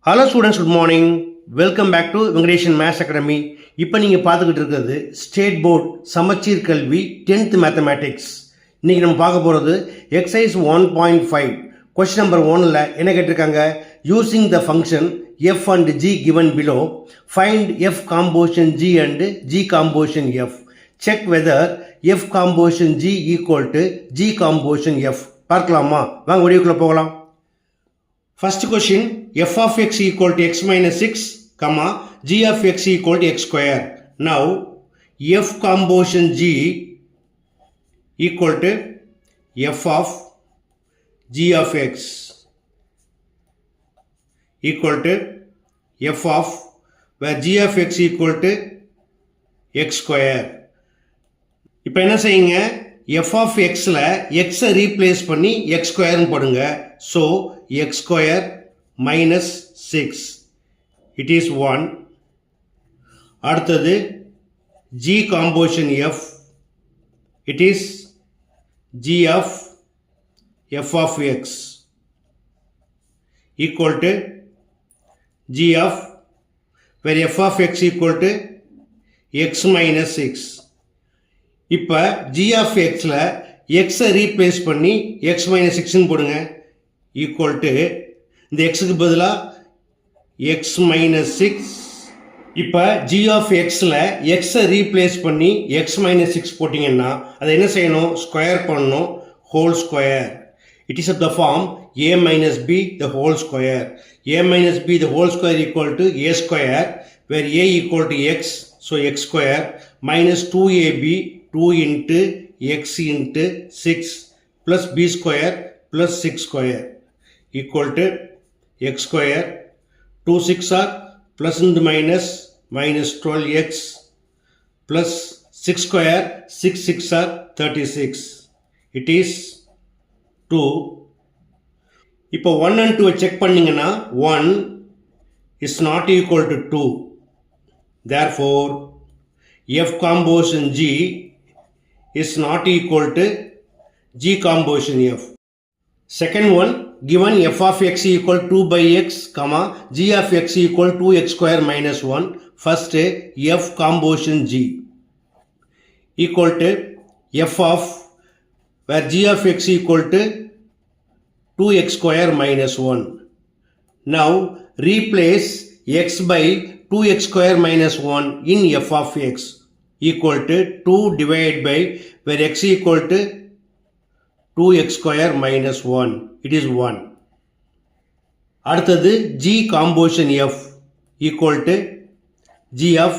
Hello students, good morning. Welcome back to Venkatesan maths academy. இப்போ நீங்கள் பார்த்துக்கிட்டு இருக்கிறது ஸ்டேட் போர்ட் சமச்சீர் கல்வி 10th மேத்தமேட்டிக்ஸ். இன்றைக்கி நம்ம பார்க்க போகிறது எக்ஸசைஸ் 1.5 கொஸ்டின் நம்பர் 1ல் என்ன கேட்டிருக்காங்க? Using the function F and G given below find F composition G and G composition F. Check weather F composition G equal to G composition F. பார்க்கலாமா? வாங்க வீடியோக்குள்ளே போகலாம். First question, f of x equal to x minus 6, comma, g of x equal to x square. Now, f composition g equal to f of g of x equal to f of, where g of x equal to x square. இப்போ என்ன செய்யுங்க? f of xல x replace பண்ணி x ஸ்கொயர்னு போடுங்க. So x square minus 6, it is 1. அடுத்தது g composition f, it is g of f of x equal to g of, where f of x equal to x minus 6. இப்போ g of xல x replace பண்ணி x minus 6ன்னு போடுங்க. Equal to இந்த எக்ஸுக்கு பதிலாக x minus 6. இப்போ g of xல எக்ஸை replace பண்ணி x minus 6 போட்டிங்கன்னா அதை என்ன செய்யணும்? ஸ்கொயர் பண்ணணும். Whole square. It is of the form a minus b the whole square. a minus b the whole square equal to a square, where a equal to x, so x square minus 2ab 2 into x into 6 plus b square plus 6 square equal to x square. 2 6 are plus and minus minus 12x plus 6 square 6 6 are 36. It is 2. இப்போ 1 and 2 check பண்ணிங்கன்னா 1 is not equal to 2. Therefore, f composition g is not equal to g composition f. Second one, given f of x equal 2 by x, comma, g of x equal 2x square minus 1. First, f composition g equal to f of, where g of x equal to 2x square minus 1. Now, replace x by 2x square minus 1 in f of x equal to 2 divided by, where x equal to 2x square minus 1. It is 1. அடுத்தது g composition f equal to g of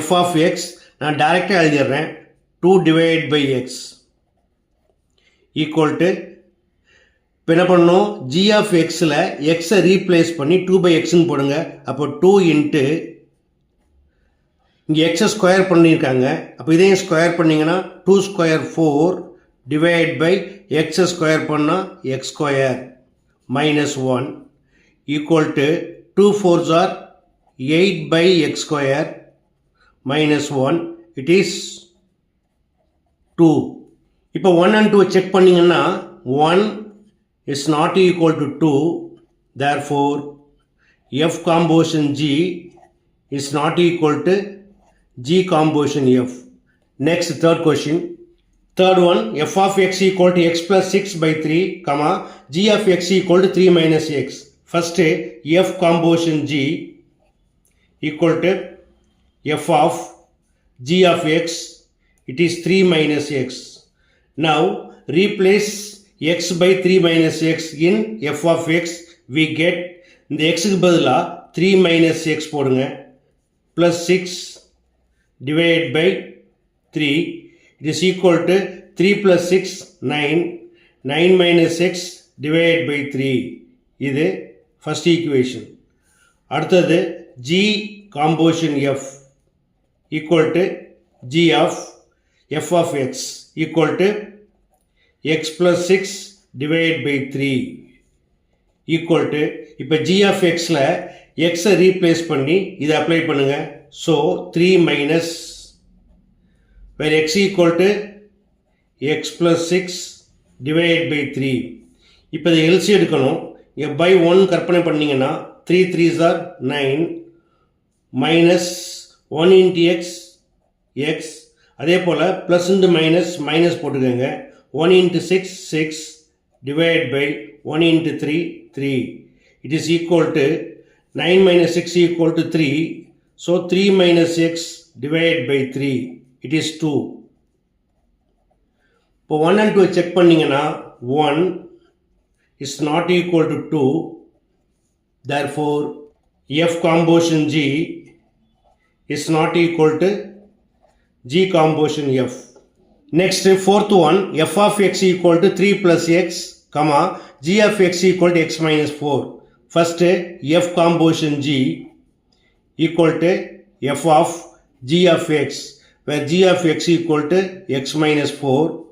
f of x. நான் டைரக்டாக எழுதிடுறேன். 2 divided by x equal to, இப்போ என்ன பண்ணணும்? g of xல xஐ replace பண்ணி 2 by xன்னு போடுங்க. அப்போ 2 into, இங்கே எக்ஸை ஸ்கொயர் பண்ணியிருக்காங்க. அப்போ இதையும் ஸ்கொயர் பண்ணிங்கன்னா 2 square 4 divided by x square பண்ணால் x square minus 1 equal to 2 4s are 8 by x square minus 1. It is 2. இப்போ 1 and 2 செக் பண்ணிங்கன்னா 1 is not equal to 2. Therefore, f composition g is not equal to g composition f. Next, third question. Third one, f of x equal to x plus 6 by 3, comma, g of x equal to 3 minus x. First, f composition g equal to f of g of x, it is 3 minus x. Now, replace x by 3 minus x in f of x. We get, இந்த xக்கு பதிலா 3 minus x போடுங்க, plus 6 divided by 3. It is equal to 3 plus 6, 9. 9 minus x divided by 3. இது first equation. அடுத்தது g composition f equal to g of f of x equal to x plus 6 divided by 3 equal to, இப்போ g of xல xஐ replace பண்ணி இதை apply பண்ணுங்க. So 3 minus, where x equal to x plus 6 divided by 3. இப்போ இதை LC எடுக்கணும். இங்கே by 1 கற்பனை பண்ணிங்கன்னா 3 3s are 9 minus 1 into x அதே போல் ப்ளஸ் இன்ட்டு மைனஸ் போட்டுக்கோங்க 1 into 6 6 divided by 1 into 3 3 it is equal to 9 minus 6 equal to 3 so 3 minus x divided by 3 it is 2 இப்போ 1 and 2 check பண்ணிங்கன்னா 1 is not equal to 2 therefore f composition G is not equal to G composition F. Next, fourth one, f of x equal to 3 plus x, comma, g of x equal to x minus 4. First, f composition G equal to f of g of x, where g of x equal to x minus 4.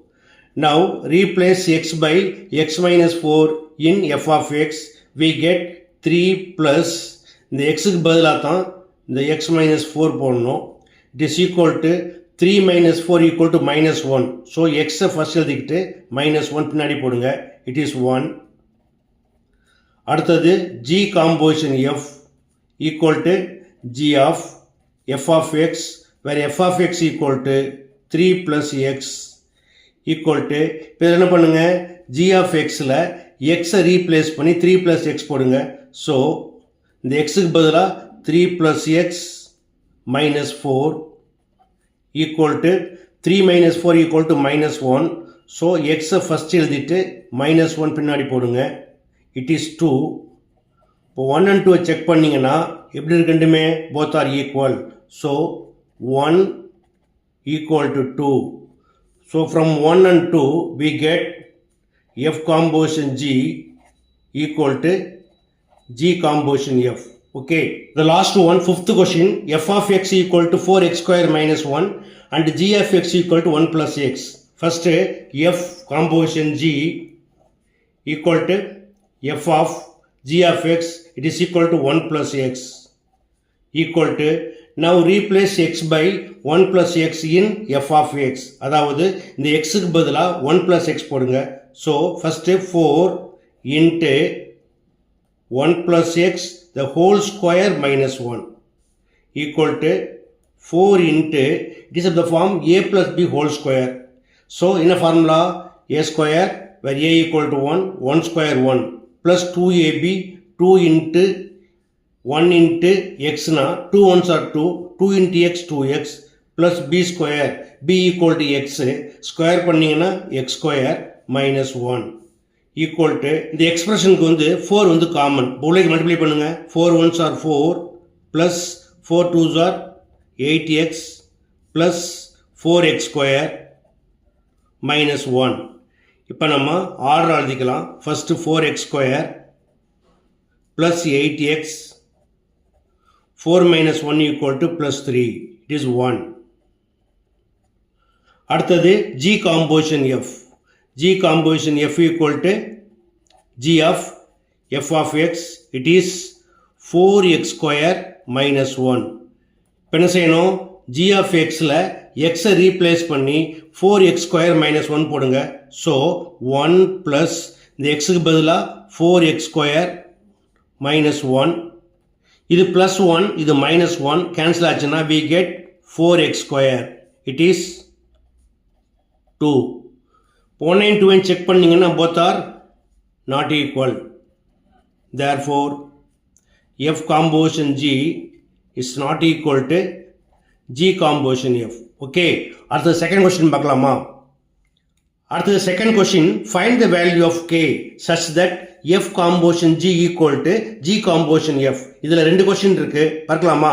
Now, replace x by x minus 4 in f of x, we get 3 plus, இந்த x க்கு பதிலாக தான் இந்த x minus 4 போடணும். It is equal to 3 minus 4 equal to minus 1. So, x first எழுதிக்கிட்டு minus 1 பின்னாடி போடுங்க. It is 1. அடுத்தது G composition F equal to G of f of x, where f of x equal to 3 plus x equal to, இப்போ என்ன பண்ணுங்க, G of xல x replace பண்ணி 3 plus x போடுங்க. So, இந்த x க்கு பதிலாக 3 plus x minus 4 equal to 3 minus 4 equal to minus 1. So, x first எழுதிட்டு minus 1 பின்னாடி போடுங்க. It is 2. இப்போ 1 and 2 செக் பண்ணிங்கன்னா எப்படி இருக்குண்டுமே both are equal. So, 1 equal to 2. So, from 1 and 2 we get f composition G equal to G composition F. Okay, the last one, fifth question, f of x equal to 4x square minus 1 and g of x equal to 1 plus x. First, f composition G equal to f of g of x, it is equal to 1 plus x equal to, now replace x by 1 plus x in f of x. அதாவது இந்த x க்கு பதிலா 1 plus x போடுங்க. So, first 4 into 1 plus x the whole square minus 1 equal to 4 into, it is of the form a plus b whole square. So, in a formula a square where a equal to 1 square 1 plus 2ab 2 into 1 into x na 2 ones are 2 into x 2x plus b square b equal to x square பண்ணிங்கன்னா x square minus 1 equal to, இந்த எக்ஸ்பிரஷனுக்கு வந்து 4 வந்து common, உள்ளே multiply பண்ணுங்க. 4 ones are 4 plus 4 twos are 8x plus 4x square minus 1. இப்போ நம்ம order எழுதிக்கலாம். First 4x square plus 8x 4 minus 1 equal to plus 3. It is 1. அடுத்தது G composition F. G composition F equal to G of f of x, it is 4x square minus 1. இப்போ என்ன செய்யணும், G of xல x replace பண்ணி 4x square minus 1 போடுங்க. So, 1 plus, இந்த x க்கு பதிலா 4x square minus 1. இது plus 1, இது minus 1, cancel ஆச்சுன்னா we get 4x square. It is 2. 1 and 2 check பண்ணிங்கன்னா both are not equal. Therefore, f composition G is not equal to G composition F. Okay, அடுத்த second question பார்க்கலாமா? அடுத்த second question, find the value of k such that f composition G equal to G composition F. இதில் ரெண்டு question இருக்கு, பார்க்கலாமா?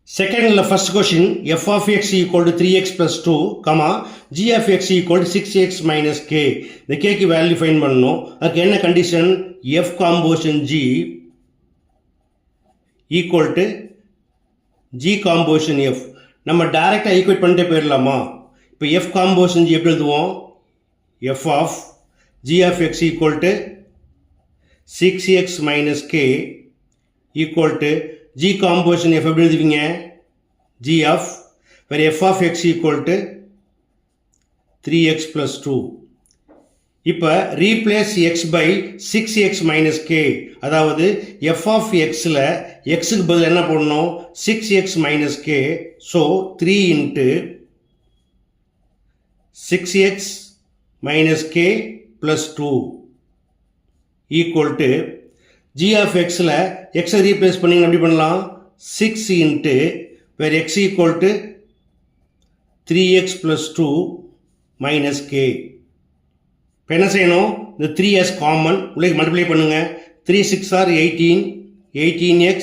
Second, first question, f of x equal to 3x plus 2, comma, g of x equal to 6x minus k. இந்த k க்கு value find பண்ணணும். அதுக்கு என்ன condition, f composition G equal to G composition F. நம்ம டைரக்டா equate பண்ணிட்டே போயிடலாமா? இப்போ f composition G எப்படி எழுதுவோம், f of g of x equal to 6x minus k equal to G composition F எப்படி எழுதுவீங்க, G of, where f of x equal to 3x plus 2 இப்போ replace X by 6x minus K, அதாவது F of எக்ஸில் எக்ஸுக்கு பதில் என்ன பண்ணணும் 6x minus K. So 3 into 6x minus K plus 2 equal to G of எக்ஸில் எக்ஸை replace பண்ணிங்கன்னா எப்படி பண்ணலாம் 6 into where X equal to 3x plus 2 minus K. இப்போ என்ன செய்யணும், இந்த 3s காமன் உள்ளே மல்டிப்ளை பண்ணுங்கள். 3 6 are 18, 18x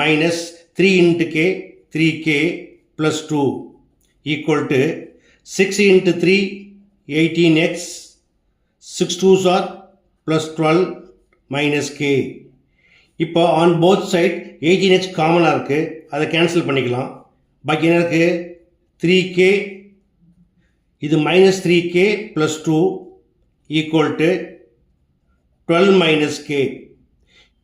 minus 3 into k 3k plus 2 equal to 6 into 3 18x 6 2s are plus 12 minus K. இப்போ ஆன் போத் சைட் 18x காமனாக இருக்குது, அதை கேன்சல் பண்ணிக்கலாம். பாக்கி என்ன இருக்குது 3k, இது minus 3k plus 2 equal to 12 minus K.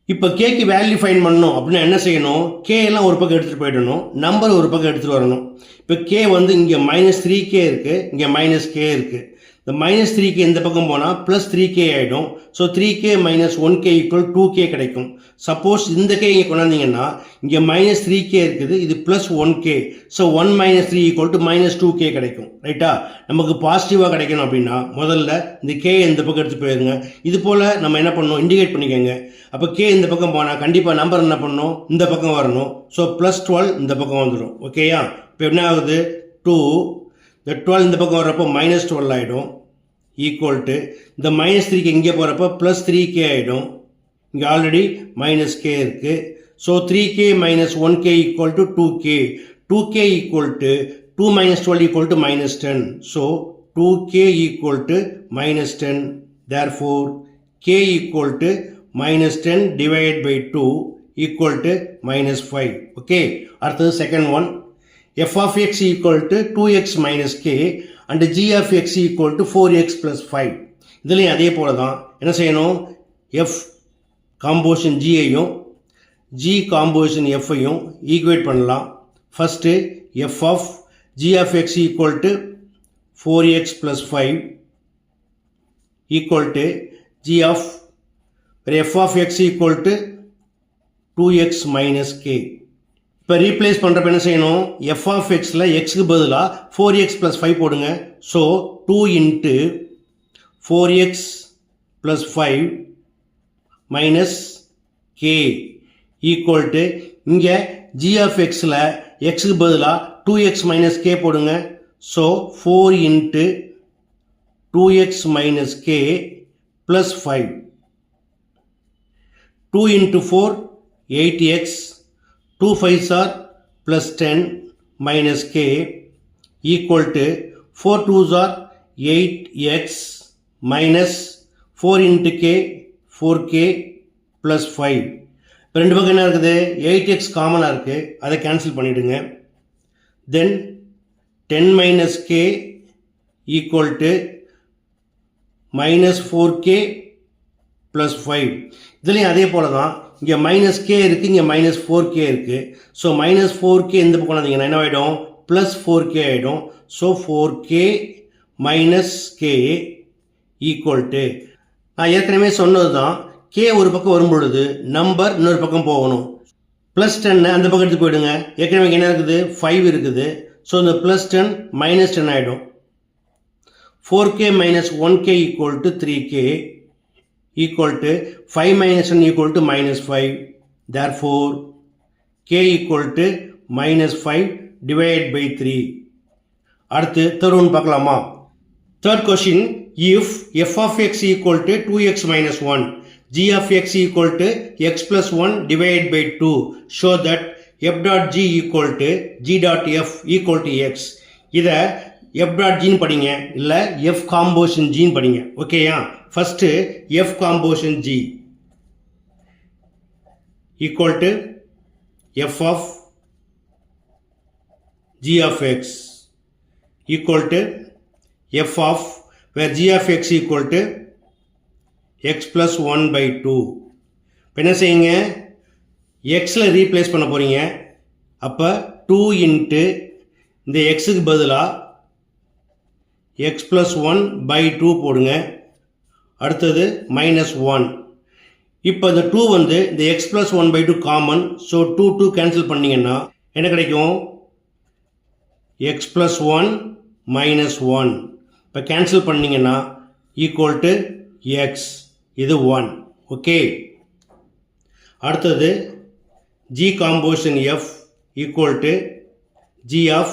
இப்போ கேக்கு வேல்யூ ஃபைன் பண்ணணும் அப்படின்னா என்ன செய்யணும், கே எல்லாம் ஒரு பக்கம் எடுத்துகிட்டு போயிடணும், நம்பர் ஒரு பக்கம் எடுத்துகிட்டு வரணும். இப்போ கே வந்து இங்கே மைனஸ் 3k இருக்குது, இங்கே மைனஸ் கே இருக்குது. இந்த மைனஸ் 3k இந்த பக்கம் போனால் ப்ளஸ் 3k ஆகிடும். So 3k minus 1k equal 2k கிடைக்கும். சப்போஸ் இந்த கே இங்கே கொண்டாந்தீங்கன்னா இங்கே மைனஸ் 3k இருக்குது, இது plus 1k. So 1 minus 3 equal to minus 2k கிடைக்கும். ரைட்டா, நமக்கு பாசிட்டிவாக கிடைக்கணும் அப்படின்னா முதல்ல இந்த கே இந்த பக்கம் எடுத்து போயிருங்க. இது போல் நம்ம என்ன பண்ணணும், இண்டிகேட் பண்ணிக்கோங்க. அப்போ கே இந்த பக்கம் போனால் கண்டிப்பாக நம்பர் என்ன பண்ணணும், இந்த பக்கம் வரணும். ஸோ ப்ளஸ் 12 இந்த பக்கம் வந்துடும். ஓகேயா, இப்போ என்ன ஆகுது 2, இந்த 12 இந்த பக்கம் வர்றப்போ மைனஸ் 12 ஆகிடும் ஈக்குவல் டு இந்த மைனஸ் 3k இங்கே போகிறப்போ ப்ளஸ் 3k ஆகிடும். இங்கே ஆல்ரெடி மைனஸ் கே இருக்குது. So 3k minus 1k equal to 2k. 2k equal to 2 minus 12 equal to minus 10. So 2k equal to minus 10. Therefore k equal to minus 10 divide by 2 equal to minus 5. Okay, அடுத்தது second one, f of x equal to 2x minus k and g of x equal to 4x plus 5. இதுலேயும் அதே போல தான் என்ன செய்யணும், f composition g ஐயும் g composition f ஐயும் equate பண்ணலாம். First f of g of x equal to 4x plus 5 equal to g of f of x equal to 2x minus k. இப்போ ரீப்ளேஸ் பண்ணுறப்ப என்ன செய்யணும், எஃப் ஆஃப் எக்ஸில் எக்ஸுக்கு பதிலாக 4x ப்ளஸ் 5 போடுங்க. So 2 into 4x plus 5 minus K equal to இங்கே G of எக்ஸில் எக்ஸுக்கு பதிலாக 2x மைனஸ் கே போடுங்க. So 4 into 2x minus K plus 5. 2 into 4 8x, 2 5s are plus 10 minus k equal to 4 2s are 8x minus 4 into k 4k plus 5. இப்போ ரெண்டு பக்கம் என்ன இருக்குது, 8x காமனாக இருக்குது, அதை கேன்சல் பண்ணிவிடுங்க. தென் 10 minus k equal to minus 4k plus 5. இதுலேயும் அதே போல தான், இங்கே மைனஸ் கே இருக்குது, இங்கே மைனஸ் 4k இருக்குது. ஸோ மைனஸ் 4k இந்த பக்கம் வந்தீங்கன்னா என்ன ஆகிடும், ப்ளஸ் 4k ஆகிடும். So 4k minus K equal to, நான் ஏற்கனவே சொன்னது தான், கே ஒரு பக்கம் வரும்பொழுது நம்பர் இன்னொரு பக்கம் போகணும். ப்ளஸ் 10 அந்த பக்கம் எடுத்து போயிடுங்க. ஏற்கனவே என்ன இருக்குது 5 இருக்குது. ஸோ இந்த ப்ளஸ் 10 மைனஸ் 10 ஆகிடும். 4k minus 1k equal to 3k equal to 5 minus 1 equal to minus 5. Therefore, k equal to minus 5 divided by 3. அடுத்து third one பார்க்கலாமா. Third question, if f of x equal to 2x minus 1, g of x equal to x plus 1 divided by 2, show that f dot g equal to g dot f equal to x. இதை f dot g படிங்க, இல்லை f composition g படிங்க. ஓகேயா, first f composition g equal to f of g of x equal to f of where g of x equal to x plus 1 by 2. இப்போ என்ன செய்யுங்க, xல replace பண்ண போகிறீங்க. அப்போ 2 இன்ட்டு இந்த எக்ஸுக்கு பதிலாக x plus 1 by 2 போடுங்க. அடுத்தது -1. இப்போ இந்த 2 வந்து இந்த x plus 1/2 common. So 2 cancel பண்ணிங்கன்னா என்ன கிடைக்கும்? x plus 1 minus 1. இப்போ கேன்சல் பண்ணிங்கன்னா ஈக்குவல் டு x. இது 1. ஓகே. அடுத்தது g composition f equal to g of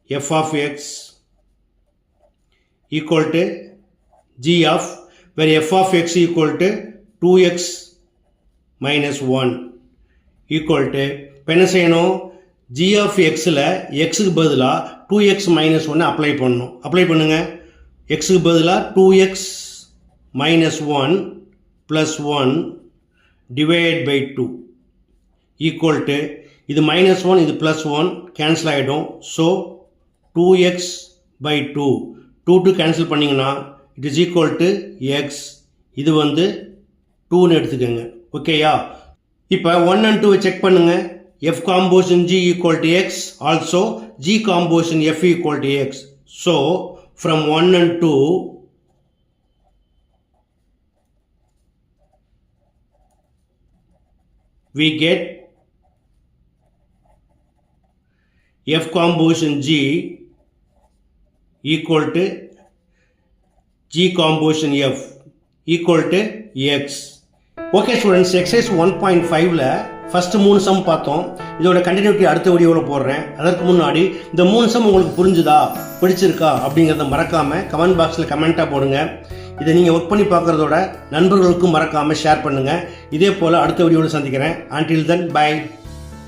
f of x equal to g of where f of x equal to 2x minus 1 equal to இப்போ என்ன செய்யணும்? g of xல xக்கு பதிலா 2x minus 1 apply பண்ணணும். Apply பண்ணுங்க. xக்கு பதிலா 2x minus 1 plus 1 divided by 2 equal to இது minus 1 இது plus 1 cancel ஆகிடும். ஸோ 2x by 2 2 கேன்சல் பண்ணிங்கன்னா it is equal to X. இது வந்து 2ன்னு எடுத்துக்கோங்க. ஓகேயா? இப்போ 1 and 2 செக் பண்ணுங்க. f composition g equal to x, also g composition f equal to x. So from 1 and 2 we get f composition g equal to g composition f equal to x. Okay students, exercise 1.5ல first 3 sum பார்த்தோம். இதோட continuity அடுத்த வீடியோவில் போடுறேன். அதற்கு முன்னாடி இந்த 3 some உங்களுக்கு புரிஞ்சுதா, பிடிச்சிருக்கா அப்படிங்கிறத மறக்காமல் கமெண்ட் பாக்ஸில் கமெண்ட்டாக போடுங்க. இதை நீங்கள் ஒர்க் பண்ணி பார்க்குறதோட நண்பர்களுக்கும் மறக்காமல் ஷேர் பண்ணுங்கள். இதே போல் அடுத்த வீடியோவில் சந்திக்கிறேன். Until then, bye.